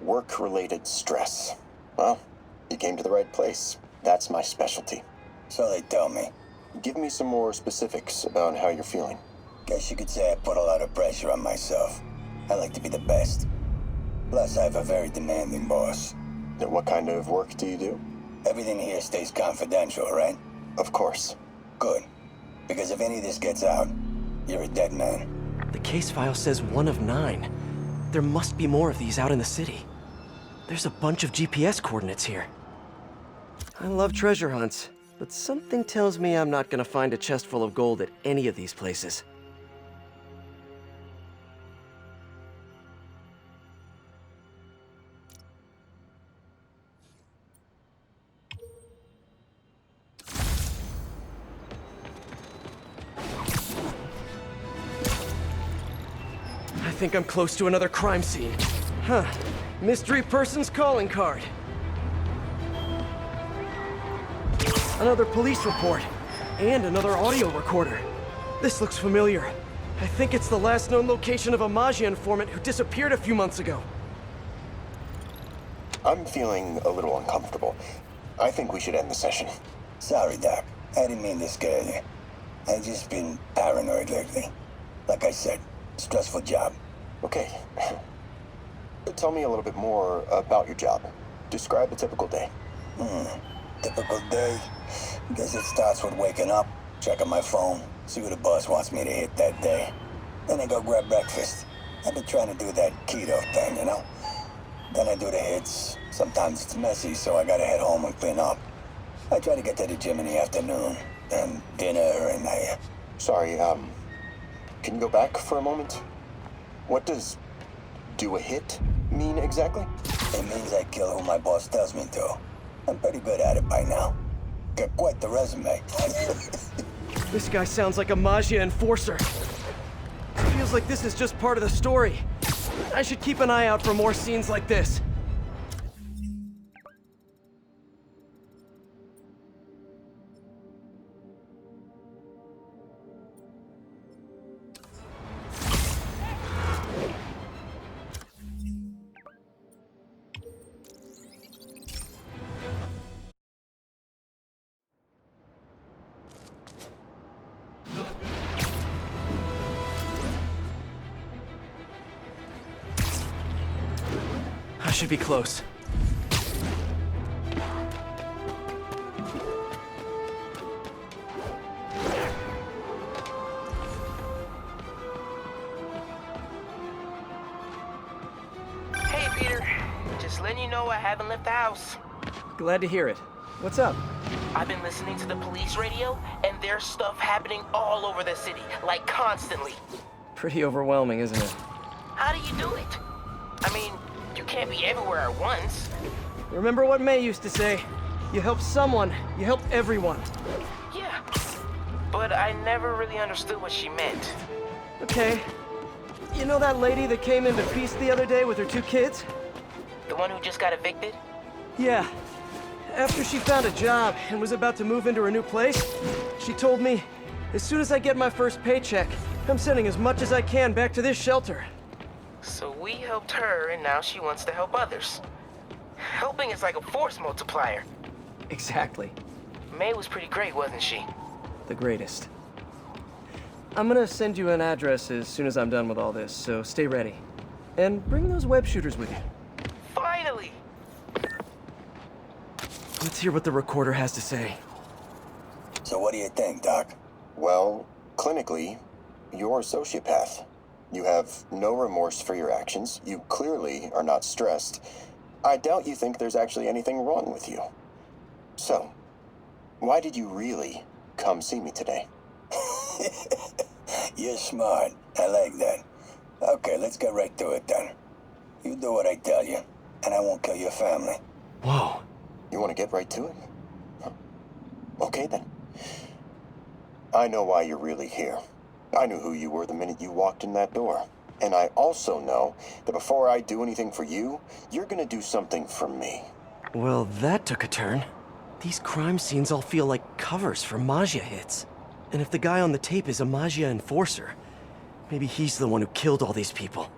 work-related stress. Well, you came to the right place. That's my specialty. So they tell me. Give me some more specifics about how you're feeling. Guess you could say I put a lot of pressure on myself. I like to be the best. Plus, I have a very demanding boss. And what kind of work do you do? Everything here stays confidential, right? Of course. Good. Because if any of this gets out, you're a dead man. The case file says 1 of 9. There must be more of these out in the city. There's a bunch of GPS coordinates here. I love treasure hunts, but something tells me I'm not gonna find a chest full of gold at any of these places. I think I'm close to another crime scene. Huh. Mystery person's calling card. Another police report. And another audio recorder. This looks familiar. I think it's the last known location of a Maggia informant who disappeared a few months ago. I'm feeling a little uncomfortable. I think we should end the session. Sorry, Doc. I didn't mean to scare you. I've just been paranoid lately. Like I said, stressful job. Okay. Tell me a little bit more about your job. Describe a typical day. Typical day? Guess it starts with waking up, checking my phone, see what the boss wants me to hit that day. Then I go grab breakfast. I've been trying to do that keto thing, you know? Then I do the hits. Sometimes it's messy, so I gotta head home and clean up. I try to get to the gym in the afternoon, then dinner, and Sorry, can you go back for a moment? What does do a hit mean exactly? It means I kill who my boss tells me to. I'm pretty good at it by now. Got quite the resume. This guy sounds like a Maggia enforcer. Feels like this is just part of the story. I should keep an eye out for more scenes like this. I should be close. Hey, Peter. Just letting you know I haven't left the house. Glad to hear it. What's up? I've been listening to the police radio, and there's stuff happening all over the city, like constantly. Pretty overwhelming, isn't it? How do you do it? I mean, you can't be everywhere at once. Remember what May used to say? You help someone, you help everyone. Yeah, but I never really understood what she meant. Okay. You know that lady that came into Peace the other day with her 2 kids? The one who just got evicted? Yeah. After she found a job and was about to move into her new place, she told me, as soon as I get my first paycheck, I'm sending as much as I can back to this shelter. So we helped her, and now she wants to help others. Helping is like a force multiplier. Exactly. May was pretty great, wasn't she? The greatest. I'm gonna send you an address as soon as I'm done with all this, so stay ready. And bring those web shooters with you. Finally! Let's hear what the recorder has to say. So what do you think, Doc? Well, clinically, you're a sociopath. You have no remorse for your actions. You clearly are not stressed. I doubt you think there's actually anything wrong with you. So, why did you really come see me today? You're smart. I like that. Okay, let's get right to it then. You do what I tell you, and I won't kill your family. Whoa. You want to get right to it? Huh. Okay then. I know why you're really here. I knew who you were the minute you walked in that door. And I also know that before I do anything for you, you're gonna do something for me. Well, that took a turn. These crime scenes all feel like covers for Maggia hits. And if the guy on the tape is a Maggia enforcer, maybe he's the one who killed all these people.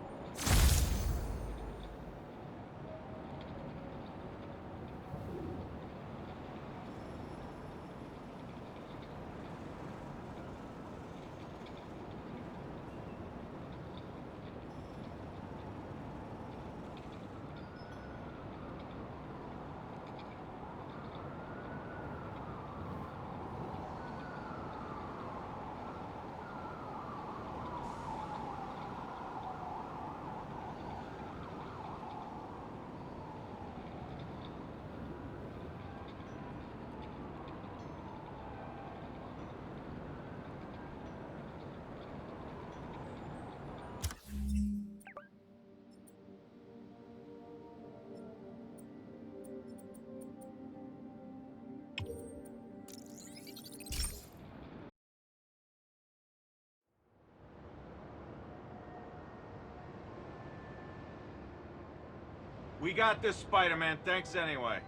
We got this, Spider-Man. Thanks anyway.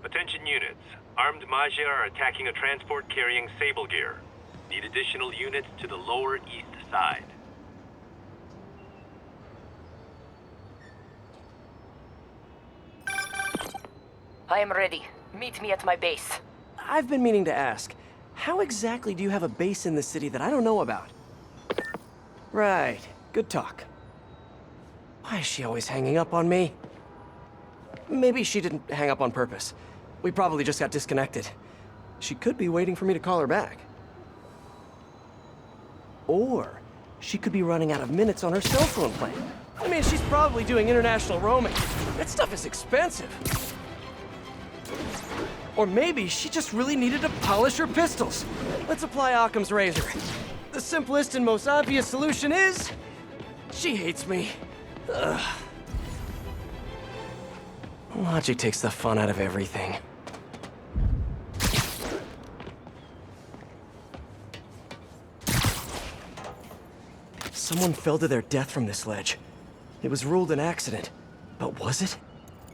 Attention units. Armed Maggia are attacking a transport carrying Sable gear. Need additional units to the lower east side. I am ready. Meet me at my base. I've been meaning to ask, how exactly do you have a base in the city that I don't know about? Right. Good talk. Why is she always hanging up on me? Maybe she didn't hang up on purpose. We probably just got disconnected. She could be waiting for me to call her back. Or she could be running out of minutes on her cell phone plan. I mean, she's probably doing international roaming. That stuff is expensive. Or maybe she just really needed to polish her pistols. Let's apply Occam's razor. The simplest and most obvious solution is... she hates me. Ugh. Logic takes the fun out of everything. Someone fell to their death from this ledge. It was ruled an accident. But was it?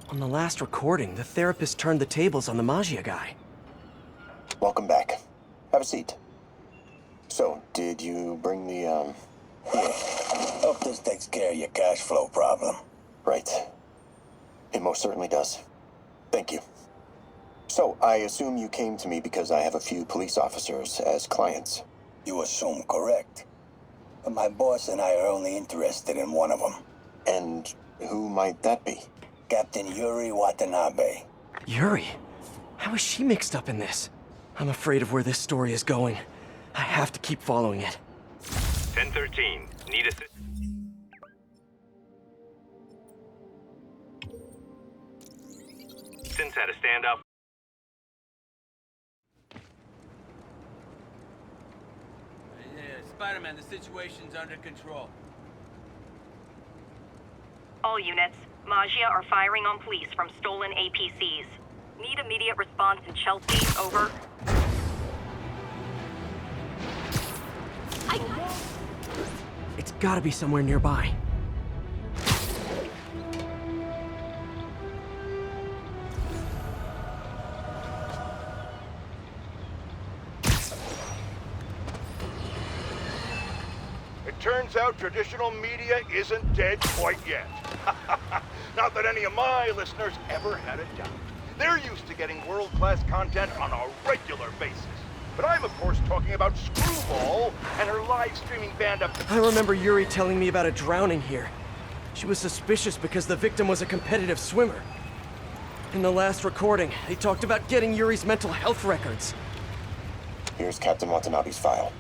On the last recording, the therapist turned the tables on the Maggia guy. Welcome back. Have a seat. So, did you bring the, Yeah. Hope this takes care of your cash flow problem. Right. It most certainly does. Thank you. So, I assume you came to me because I have a few police officers as clients. You assume correct. But my boss and I are only interested in one of them. And who might that be? Captain Yuri Watanabe. Yuri? How is she mixed up in this? I'm afraid of where this story is going. I have to keep following it. 1013. Need assist. Since had a standoff. Spider-Man, the situation's under control. All units, Maggia are firing on police from stolen APCs. Need immediate response in Chelsea, over. It's gotta be somewhere nearby. It turns out traditional media isn't dead quite yet. Not that any of my listeners ever had a doubt. They're used to getting world-class content on a regular basis. But I'm, of course, talking about Screwball and her live-streaming band of... I remember Yuri telling me about a drowning here. She was suspicious because the victim was a competitive swimmer. In the last recording, they talked about getting Yuri's mental health records. Here's Captain Watanabe's file.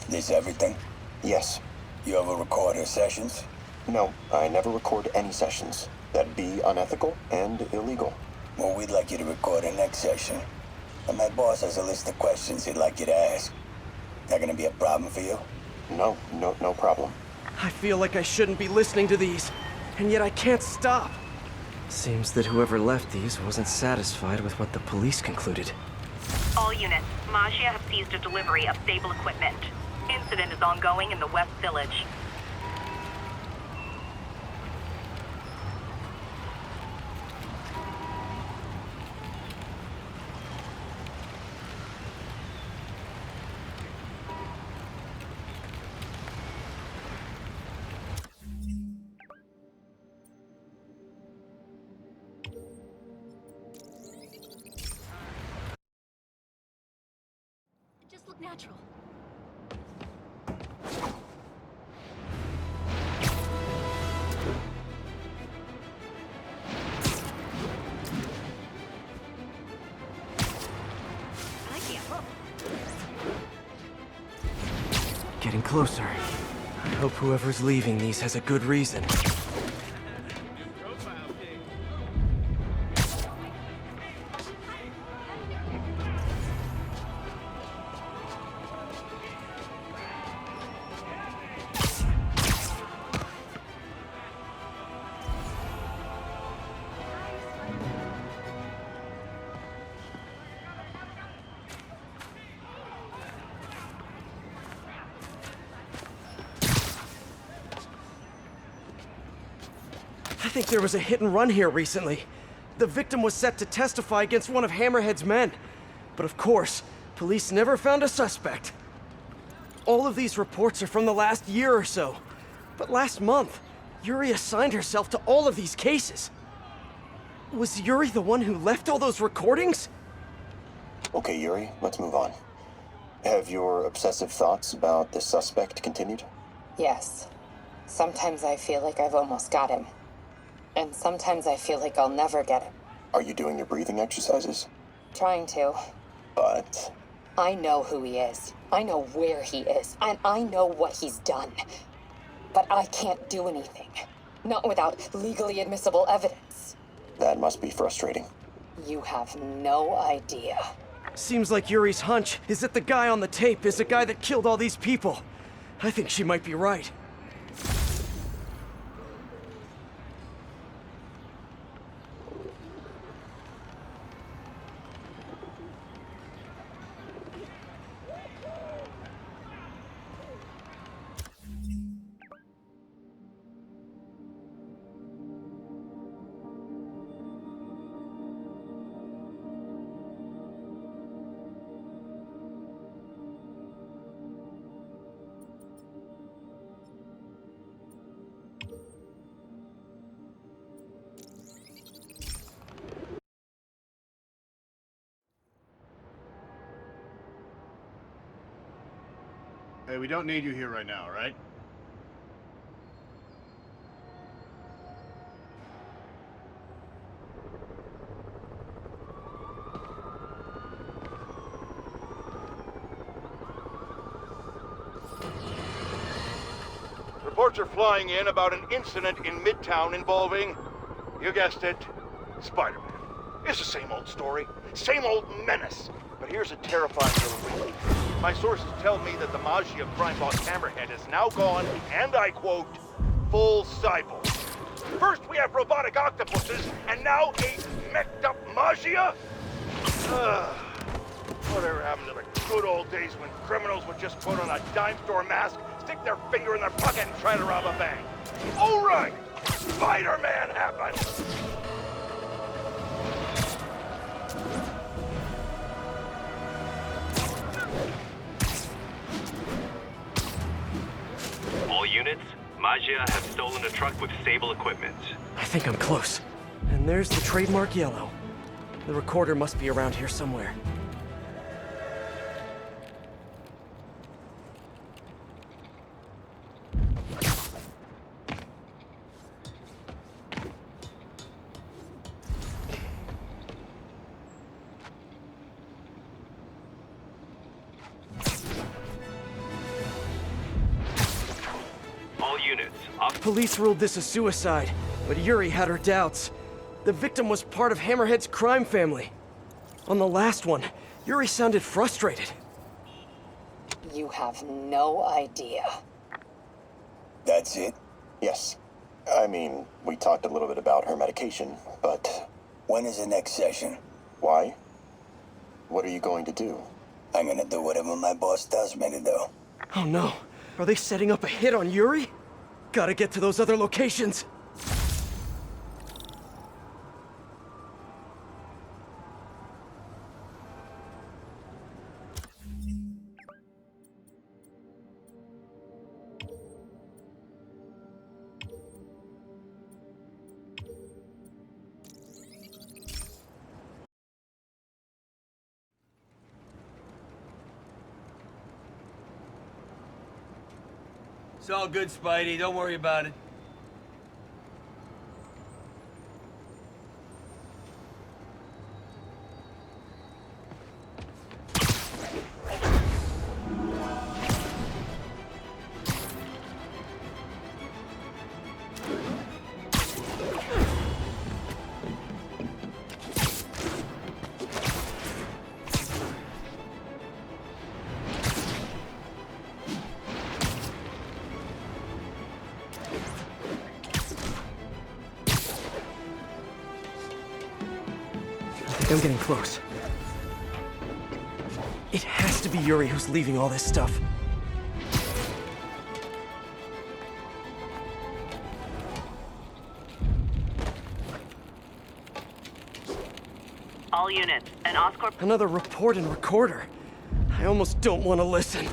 This everything? Yes. You ever record her sessions? No, I never record any sessions. That'd be unethical and illegal. Well, we'd like you to record her next session. And my boss has a list of questions he'd like you to ask. That gonna be a problem for you? No problem. I feel like I shouldn't be listening to these, and yet I can't stop. Seems that whoever left these wasn't satisfied with what the police concluded. All units, Maggia have seized a delivery of stable equipment. Incident is ongoing in the West Village. Just look natural. I can't look. Getting closer. I hope whoever's leaving these has a good reason. I think there was a hit and run here recently. The victim was set to testify against one of Hammerhead's men. But of course, police never found a suspect. All of these reports are from the last year or so. But last month, Yuri assigned herself to all of these cases. Was Yuri the one who left all those recordings? Okay, Yuri, let's move on. Have your obsessive thoughts about the suspect continued? Yes. Sometimes I feel like I've almost got him. And sometimes I feel like I'll never get him. Are you doing your breathing exercises? Trying to. But... I know who he is. I know where he is. And I know what he's done. But I can't do anything. Not without legally admissible evidence. that must be frustrating. You have no idea. Seems like Yuri's hunch is that the guy on the tape is the guy that killed all these people. I think she might be right. Hey, we don't need you here right now, right? Reports are flying in about an incident in Midtown involving, you guessed it, Spider-Man. It's the same old story, same old menace. But here's a terrifying little relief. My sources tell me that the Maggia crime boss Hammerhead is now gone, and I quote, full cyborg. First we have robotic octopuses, and now a mech'd up Maggia? Whatever happened to the good old days when criminals would just put on a dime store mask, stick their finger in their pocket, and try to rob a bank? All right, Spider-Man happened. All units, Maggia has stolen a truck with Sable equipment. I think I'm close. And there's the trademark yellow. The recorder must be around here somewhere. Police ruled this a suicide, but Yuri had her doubts. The victim was part of Hammerhead's crime family. On the last one, Yuri sounded frustrated. You have no idea. That's it? Yes. I mean, we talked a little bit about her medication, but... When is the next session? Why? What are you going to do? I'm gonna do whatever my boss tells me to do. Oh no. Are they setting up a hit on Yuri? Gotta get to those other locations. It's all good, Spidey. Don't worry about it. I'm getting close. It has to be Yuri who's leaving all this stuff. All units, an Oscorp... Another report and recorder. I almost don't want to listen.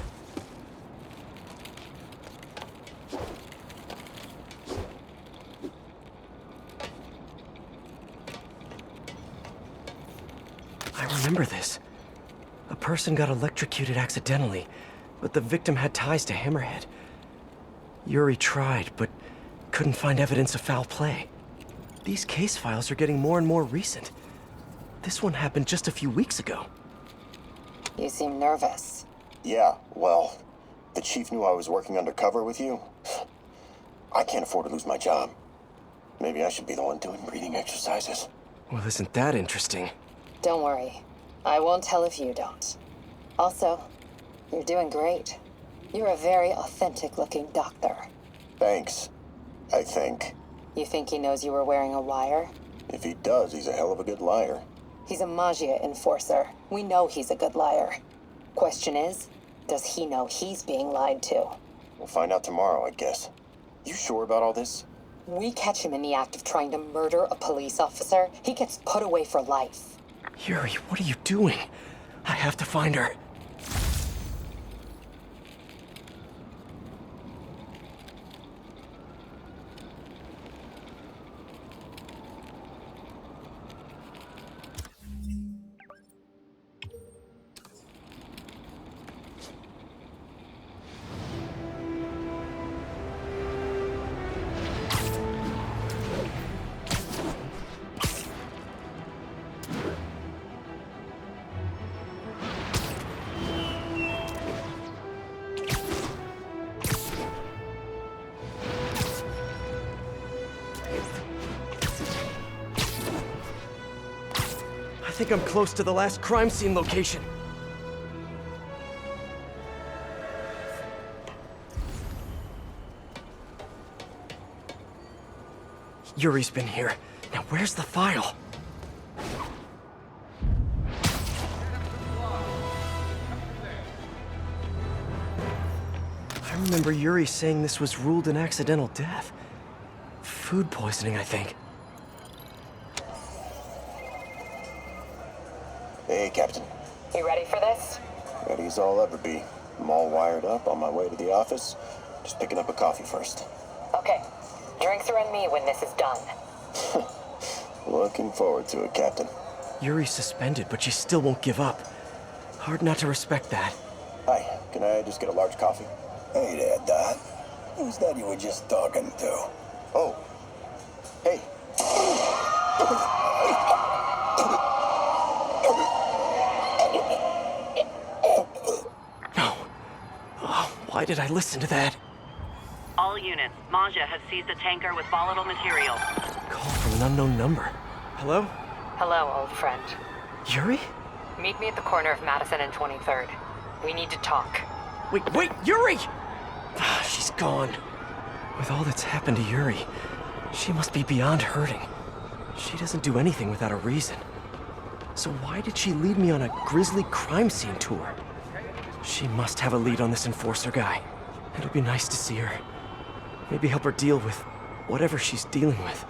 I remember this. A person got electrocuted accidentally, but the victim had ties to Hammerhead. Yuri tried, but couldn't find evidence of foul play. These case files are getting more and more recent. This one happened just a few weeks ago. You seem nervous. Yeah, well, the chief knew I was working undercover with you. I can't afford to lose my job. Maybe I should be the one doing breathing exercises. Well, isn't that interesting? Don't worry. I won't tell if you don't. Also, you're doing great. You're a very authentic-looking doctor. Thanks, I think. You think he knows you were wearing a wire? If he does, he's a hell of a good liar. He's a Magia enforcer. We know he's a good liar. Question is, does he know he's being lied to? We'll find out tomorrow, I guess. You sure about all this? We catch him in the act of trying to murder a police officer, he gets put away for life. Yuri, what are you doing? I have to find her. I think I'm close to the last crime scene location. Yuri's been here. Now where's the file? I remember Yuri saying this was ruled an accidental death. Food poisoning, I think. Hey, Captain. You ready for this? Ready as I'll ever be. I'm all wired up on my way to the office. Just picking up a coffee first. Okay. Drinks are on me when this is done. Looking forward to it, Captain. Yuri's suspended, but she still won't give up. Hard not to respect that. Hi, can I just get a large coffee? Hey there, Dot. Who's that you were just talking to? Oh. Hey. No. Oh, why did I listen to that? All units, Maja has seized a tanker with volatile material. Call from an unknown number. Hello? Hello, old friend. Yuri? Meet me at the corner of Madison and 23rd. We need to talk. Wait, Yuri! Ah, she's gone. With all that's happened to Yuri, she must be beyond hurting. She doesn't do anything without a reason. So why did she lead me on a grisly crime scene tour? She must have a lead on this enforcer guy. It'll be nice to see her. Maybe help her deal with whatever she's dealing with.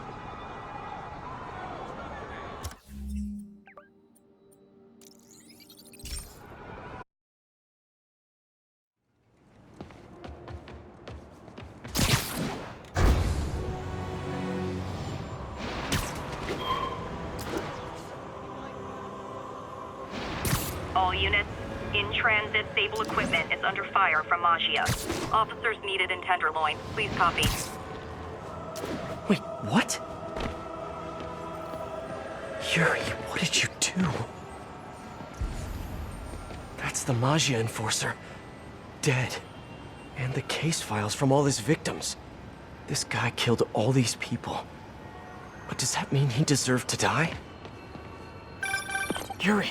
All units, in-transit stable equipment is under fire from Magia. Officers needed in Tenderloin. Please copy. Wait, what? Yuri, what did you do? That's the Magia enforcer. Dead. And the case files from all his victims. This guy killed all these people. But does that mean he deserved to die? Yuri!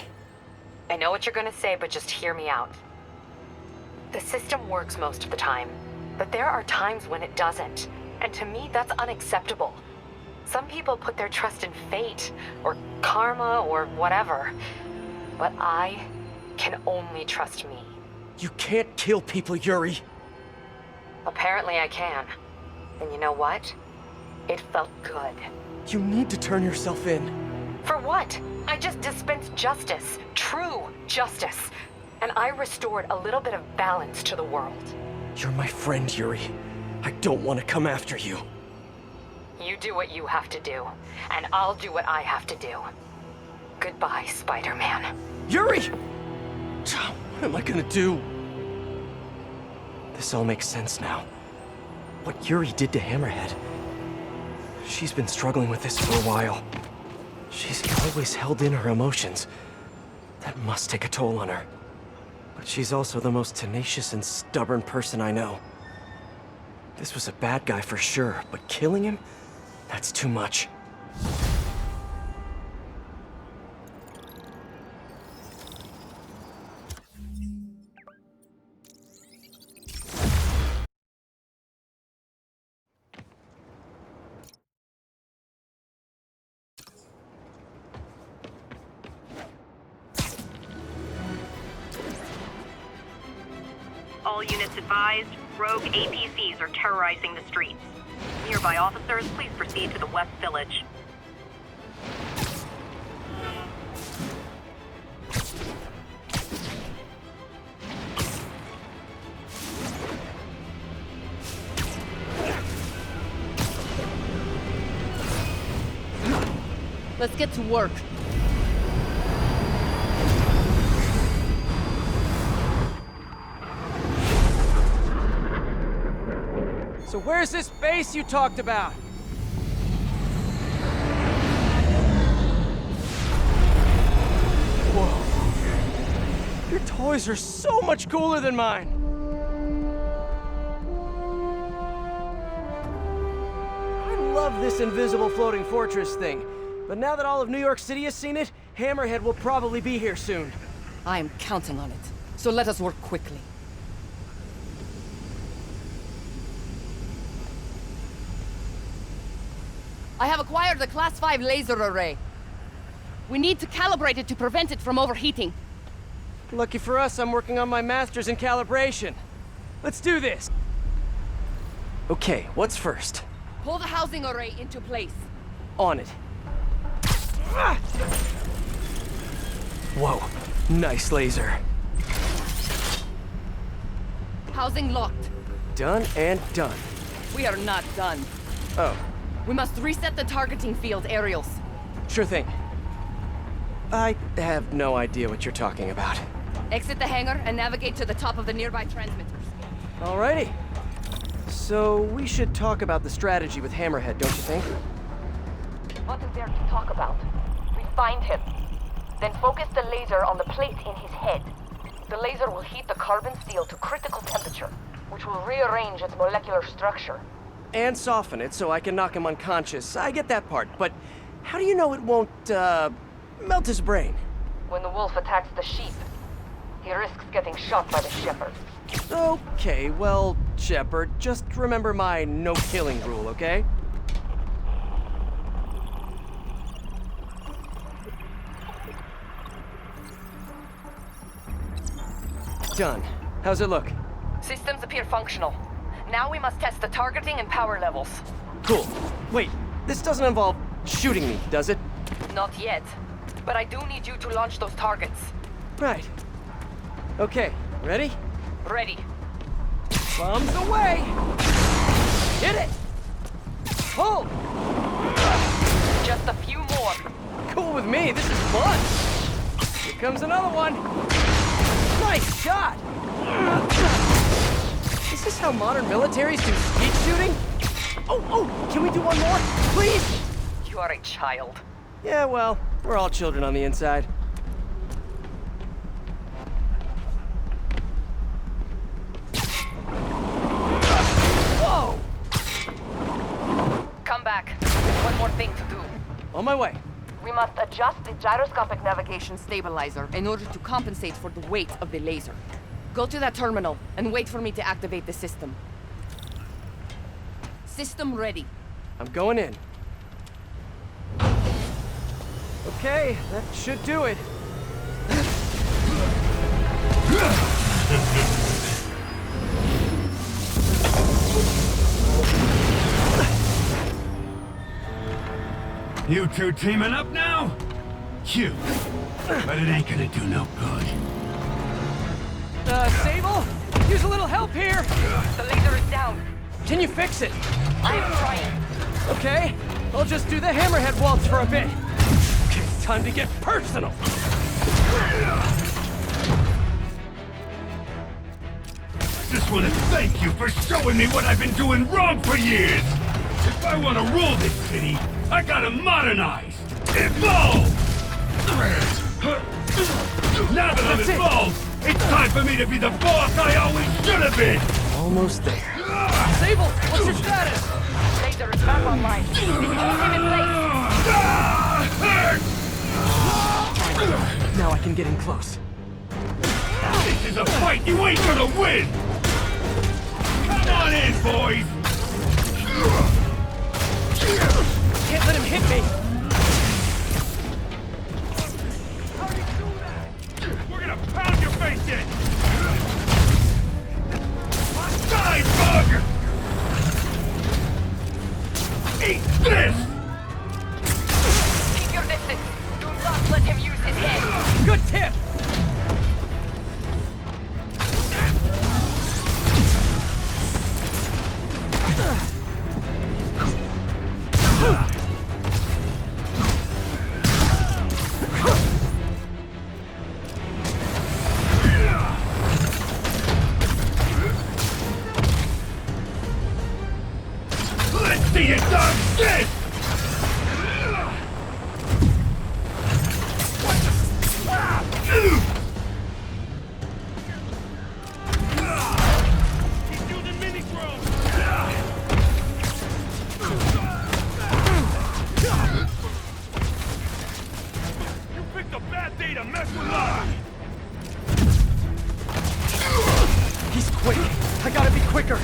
I know what you're gonna say, but just hear me out. The system works most of the time, but there are times when it doesn't. And to me, that's unacceptable. Some people put their trust in fate, or karma, or whatever. But I can only trust me. You can't kill people, Yuri! Apparently I can. And you know what? It felt good. You need to turn yourself in. For what? I just dispensed justice. True justice. And I restored a little bit of balance to the world. You're my friend, Yuri. I don't want to come after you. You do what you have to do, and I'll do what I have to do. Goodbye, Spider-Man. Yuri! What am I gonna do? This all makes sense now. What Yuri did to Hammerhead. She's been struggling with this for a while. She's always held in her emotions. That must take a toll on her. But she's also the most tenacious and stubborn person I know. This was a bad guy for sure, but killing him? That's too much. All units advised, rogue APCs are terrorizing the streets. Nearby officers, please proceed to the West Village. Let's get to work. So where's this base you talked about? Whoa. Your toys are so much cooler than mine. I love this invisible floating fortress thing. But now that all of New York City has seen it, Hammerhead will probably be here soon. I am counting on it. So let us work quickly. I have acquired a Class 5 laser array. We need to calibrate it to prevent it from overheating. Lucky for us, I'm working on my master's in calibration. Let's do this! Okay, what's first? Pull the housing array into place. On it. Whoa, nice laser. Housing locked. Done and done. We are not done. Oh, We must reset the targeting field aerials. sure thing. I have no idea what you're talking about. Exit the hangar and navigate to the top of the nearby transmitters. Alrighty. So we should talk about the strategy with Hammerhead, don't you think? What is there to talk about? We find him. Then focus the laser on the plate in his head. The laser will heat the carbon steel to critical temperature, which will rearrange its molecular structure. And soften it so I can knock him unconscious. I get that part, but how do you know it won't, melt his brain? When the wolf attacks the sheep, he risks getting shot by the shepherd. Okay, well, Shepard, just remember my no-killing rule, okay? Done. How's it look? Systems appear functional. Now we must test the targeting and power levels. Cool. Wait, this doesn't involve shooting me, does it? Not yet. But I do need you to launch those targets. Right. Okay, ready? Ready. Bombs away! Hit it! Pull! Just a few more. Cool with me, this is fun! Here comes another one! Nice shot! Is this how modern militaries do skeet shooting? Oh, can we do one more? Please? You are a child. Yeah, well, we're all children on the inside. Whoa! Come back. There's one more thing to do. On my way. We must adjust the gyroscopic navigation stabilizer in order to compensate for the weight of the laser. Go to that terminal and wait for me to activate the system. System ready. I'm going in. Okay, that should do it. You two teaming up now? cute, but it ain't gonna do no good. Sable? Use a little help here! The laser is down. Can you fix it? I am trying. Okay, I'll just do the hammerhead waltz for a bit. Okay, time to get personal! I just want to thank you for showing me what I've been doing wrong for years! If I want to rule this city, I gotta modernize! Evolve! Now that I'm involved, it's time for me to be the boss I always should have been! Almost there. Sable, what's your status? Laser is back online. Keep him in place. Now I can get in close. This is a fight you ain't gonna win! Come on in, boys! Can't let him hit me! We're gonna pound your face in! Die, bug! Eat this! Keep your distance. Do not let him use his head. Good tip! Let's see you dodge this! He's using mini-drones! You picked a bad day to mess with us! He's quick. I gotta be quicker.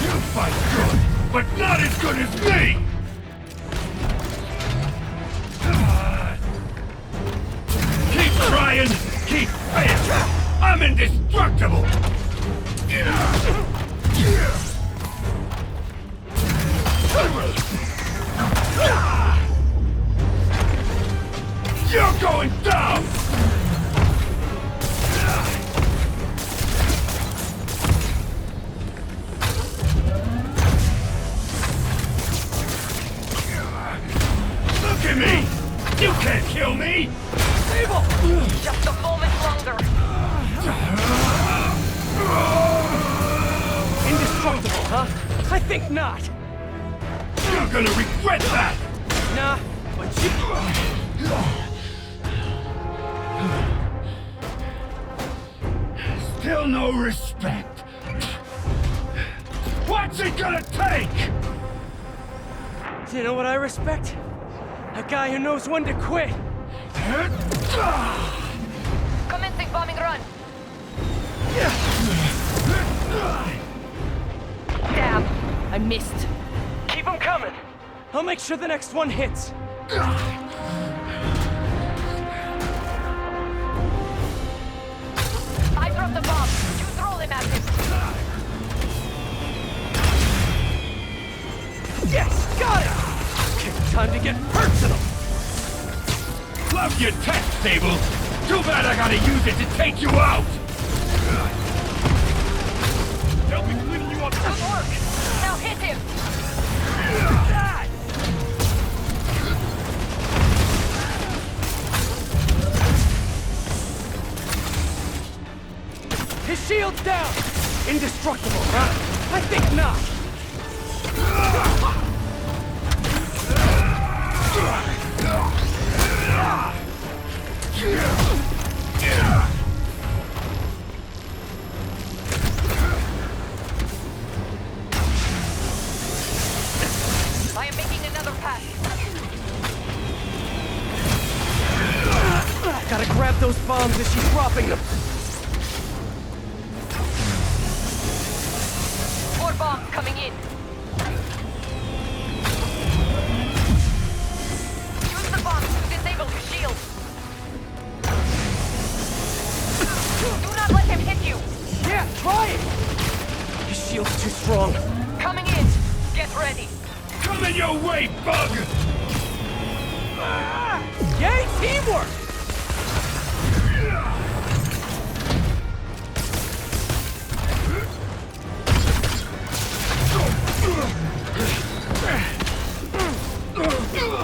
You fight good, but not as good as me! Keep trying, keep failing! I'm indestructible! You're going down! Look at me! You can't kill me! Sable! Just a moment longer. Indestructible, huh? I think not. You're gonna regret that! Nah, but you... Still no respect. What's it gonna take? You know what I respect? A guy who knows when to quit. Commencing bombing run. Damn, I missed. Keep him coming. I'll make sure the next one hits. I dropped the bomb. You throw them at him. Yes, got it! Okay, time to get personal. Love your tech, Sable. Too bad I gotta use it to take you out. They'll be cleaning you up. Good work. Now hit him. God! His shield's down! Indestructible, huh? I think not! I am making another pass. Gotta grab those bombs as she's dropping them. More bombs coming in. already! Coming your way, bug! Yay, teamwork!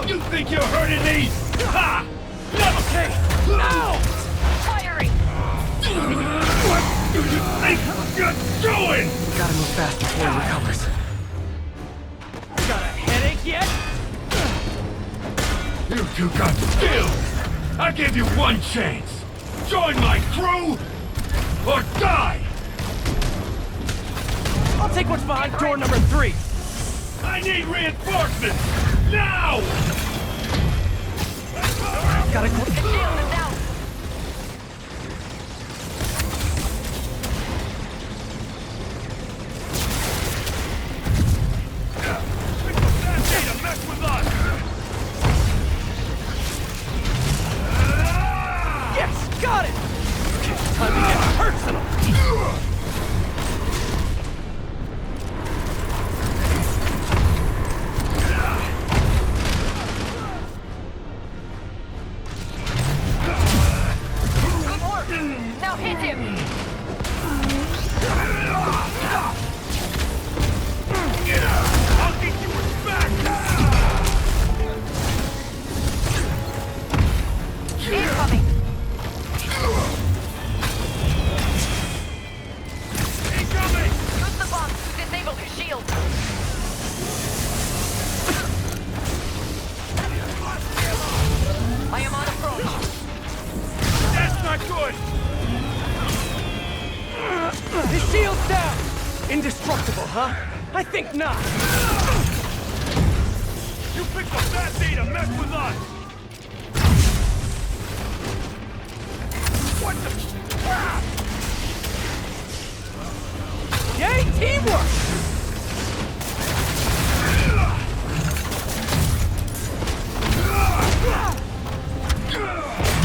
You think you're hurting me? Ha! Never! Okay, now! Firing! What do you think you're doing? Gotta move fast before he recovers. Got a headache yet? You two got skills! I give you one chance! Join my crew, or die! I'll take what's behind door number 3. I need reinforcements! Now! Gotta The shield is out! To mess with us! Yes, got it! Okay, time to get personal! Good work! Now hit him! I'll get you back! Incoming! Incoming! Use the bombs to disable his shield! I am on approach! That's not good! His shield's down! Indestructible, huh? I think not! You picked a bad day to mess with us! What the... Ah! Yay, teamwork!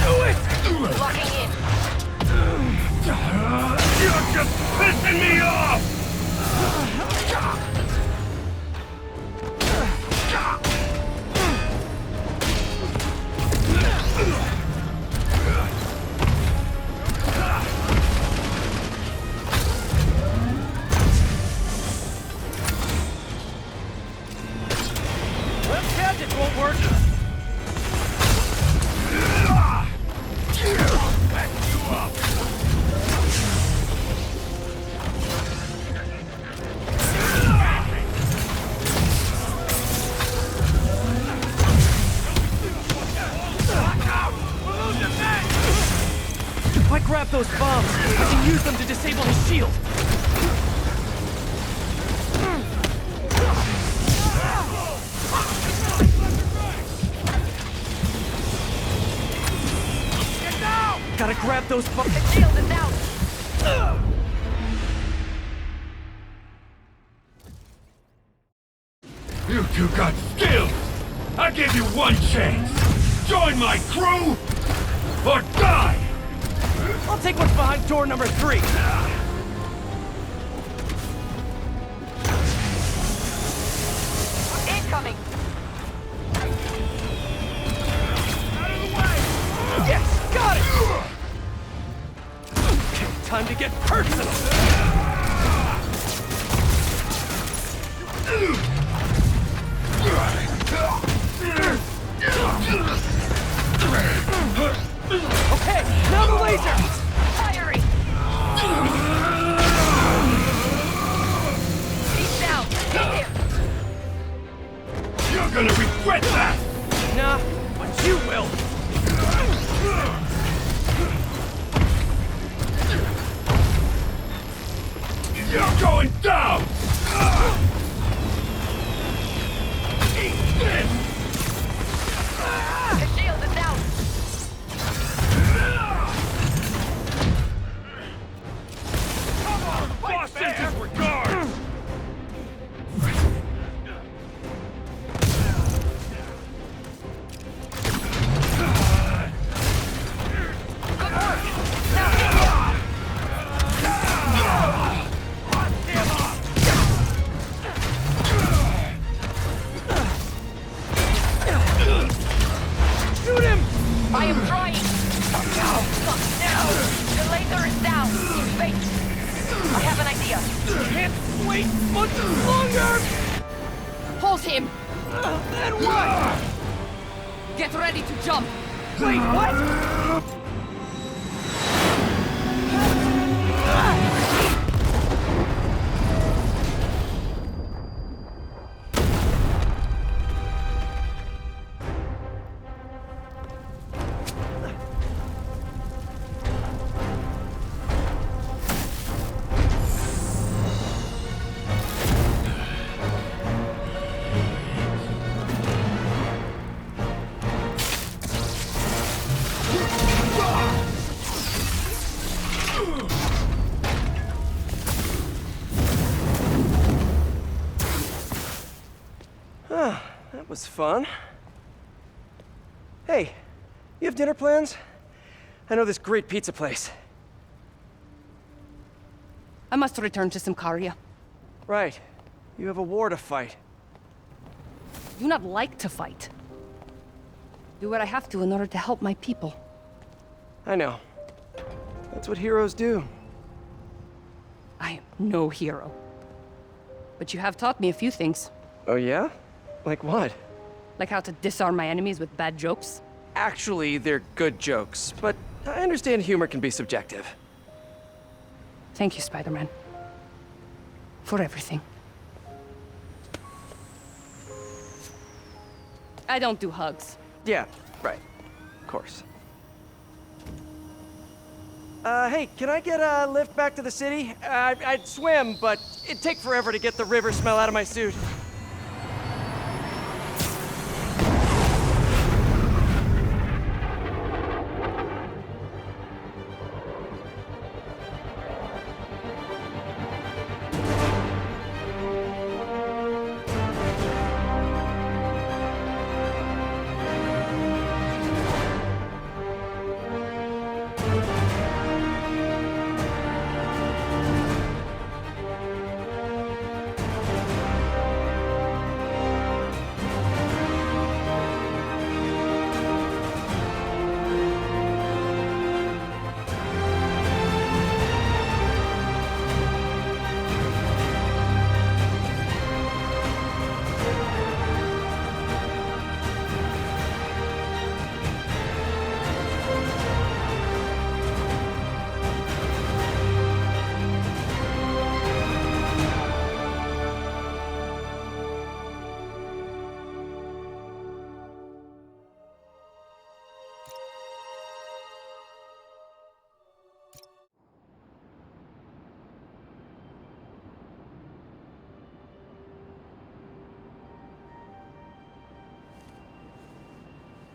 Do it! Locking in! You're just pissing me off! Well, gadgets won't work. Back you up! If I grab those bombs, I can use them to disable his shield. Gotta grab those bombs. The shield is out! You two got skills! I give you one chance! Join my crew, or die! I'll take what's behind door number 3. Incoming! Yes, got it! Okay, time to get personal! Okay, now the laser! Firing! He's down! Hit him! You're gonna regret that! Nah, but you will! You're going down! Eat this! The shield is out! Boss sends his regards! Good work! Now hit him! him! Then what? Get ready to jump! Wait, what? That was fun. Hey, you have dinner plans? I know this great pizza place. I must return to Simcaria. Right. You have a war to fight. I do not like to fight. Do what I have to in order to help my people. I know. That's what heroes do. I am no hero. But you have taught me a few things. Oh yeah? Like what? Like how to disarm my enemies with bad jokes. Actually, they're good jokes, but I understand humor can be subjective. Thank you, Spider-Man. For everything. I don't do hugs. Yeah, right. Of course. Hey, can I get a lift back to the city? I'd swim, but it'd take forever to get the river smell out of my suit.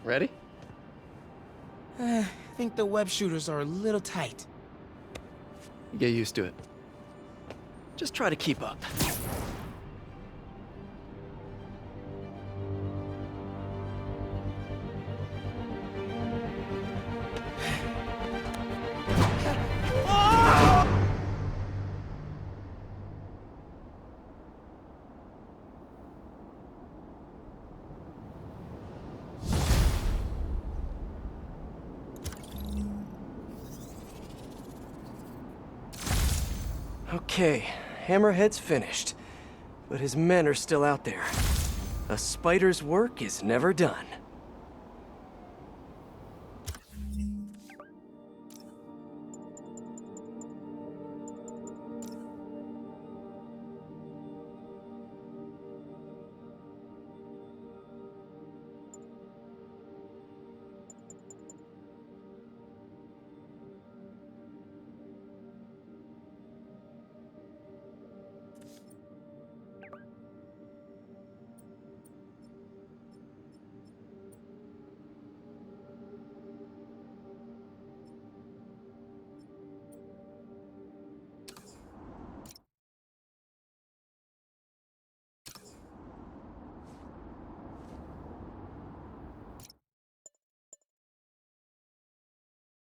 Ready? I think the web shooters are a little tight. Get used to it. Just try to keep up. Okay, Hammerhead's finished, but his men are still out there. A spider's work is never done.